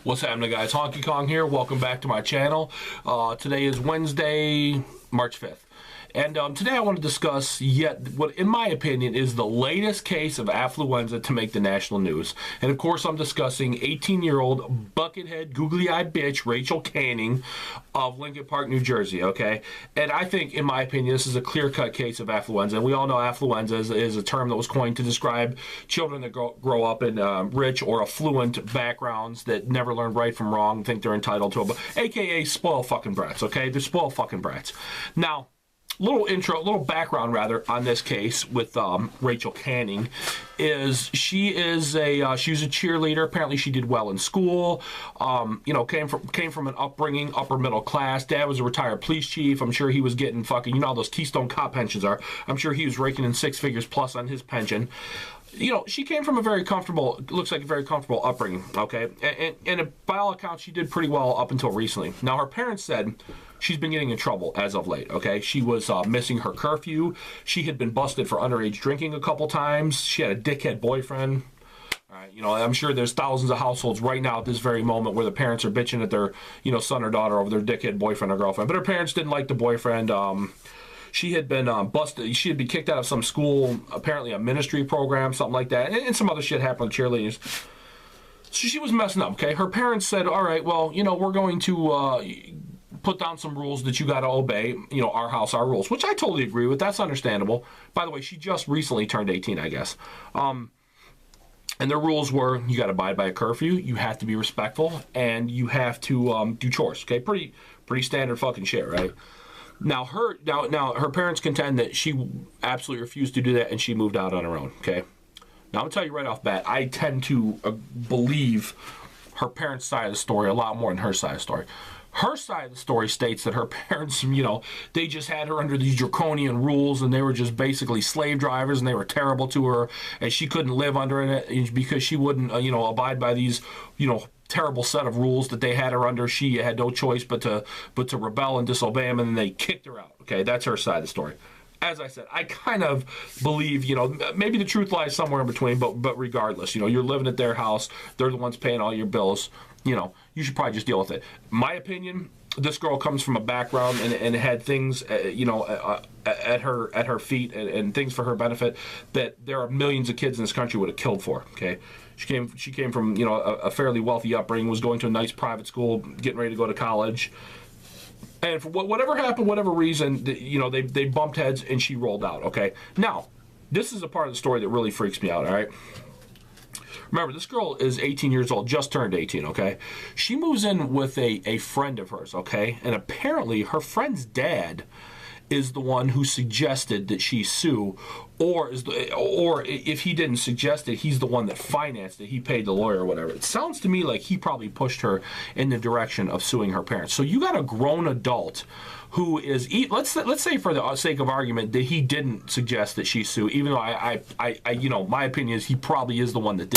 What's happening, guys? Honky Kong here. Welcome back to my channel. Today is Wednesday, March 5th. And today I want to discuss what, in my opinion, is the latest case of affluenza to make the national news. And of course, I'm discussing 18-year-old buckethead, googly-eyed bitch Rachel Canning of Lincoln Park, New Jersey, okay? And I think, in my opinion, this is a clear-cut case of affluenza. And we all know affluenza is a term that was coined to describe children that grow up in rich or affluent backgrounds that never learn right from wrong, think they're entitled to it, a.k.a. spoiled fucking brats, okay? They're spoiled fucking brats. Now, little background rather on this case with Rachel Canning is she was a cheerleader. Apparently she did well in school. Came from an upbringing upper middle class. Dad was a retired police chief. I'm sure he was getting fucking, you know how those Keystone Cop pensions are. I'm sure he was raking in 6 figures plus on his pension. You know, she came from a very comfortable, looks like a very comfortable upbringing, okay? And by all accounts, she did pretty well up until recently. Now, her parents said she's been getting in trouble as of late, okay? She was missing her curfew. She had been busted for underage drinking a couple times. She had a dickhead boyfriend. All right, you know, I'm sure there's thousands of households right now at this very moment where the parents are bitching at their, son or daughter over their dickhead boyfriend or girlfriend. But her parents didn't like the boyfriend. She had been busted. She had been kicked out of some school, apparently a ministry program, something like that. And some other shit happened with cheerleaders. So she was messing up, okay? Her parents said, all right, well, we're going to put down some rules that you got to obey. Our house, our rules, which I totally agree with. That's understandable. By the way, she just recently turned 18, I guess. And their rules were you got to abide by a curfew, you have to be respectful, and you have to do chores, okay? Pretty standard fucking shit, right? Now her parents contend that she absolutely refused to do that and she moved out on her own, okay? Now I'm going to tell you right off bat, I tend to believe her parents' side of the story a lot more than her side of the story. Her side of the story states that her parents, they just had her under these draconian rules and they were just basically slave drivers and they were terrible to her and she couldn't live under it because she wouldn't, abide by these, terrible set of rules that they had her under. She had no choice but to rebel and disobey them, and then they kicked her out. Okay, that's her side of the story. As I said, I kind of believe, maybe the truth lies somewhere in between, but regardless, you're living at their house, they're the ones paying all your bills, you should probably just deal with it. My opinion, this girl comes from a background and had things, at her feet and things for her benefit that there are millions of kids in this country would have killed for, okay? She came from, a fairly wealthy upbringing, was going to a nice private school, getting ready to go to college. And for whatever happened, whatever reason, they bumped heads and she rolled out, okay? Now, this is a part of the story that really freaks me out, all right? Remember, this girl is 18 years old, just turned 18, okay? She moves in with a friend of hers, okay? And apparently her friend's dad is the one who suggested that she sue, or if he didn't suggest it, he's the one that financed it. He paid the lawyer or whatever. It sounds to me like he probably pushed her in the direction of suing her parents. So you got a grown adult who is, let's say for the sake of argument that he didn't suggest that she sue, even though my opinion is he probably is the one that did.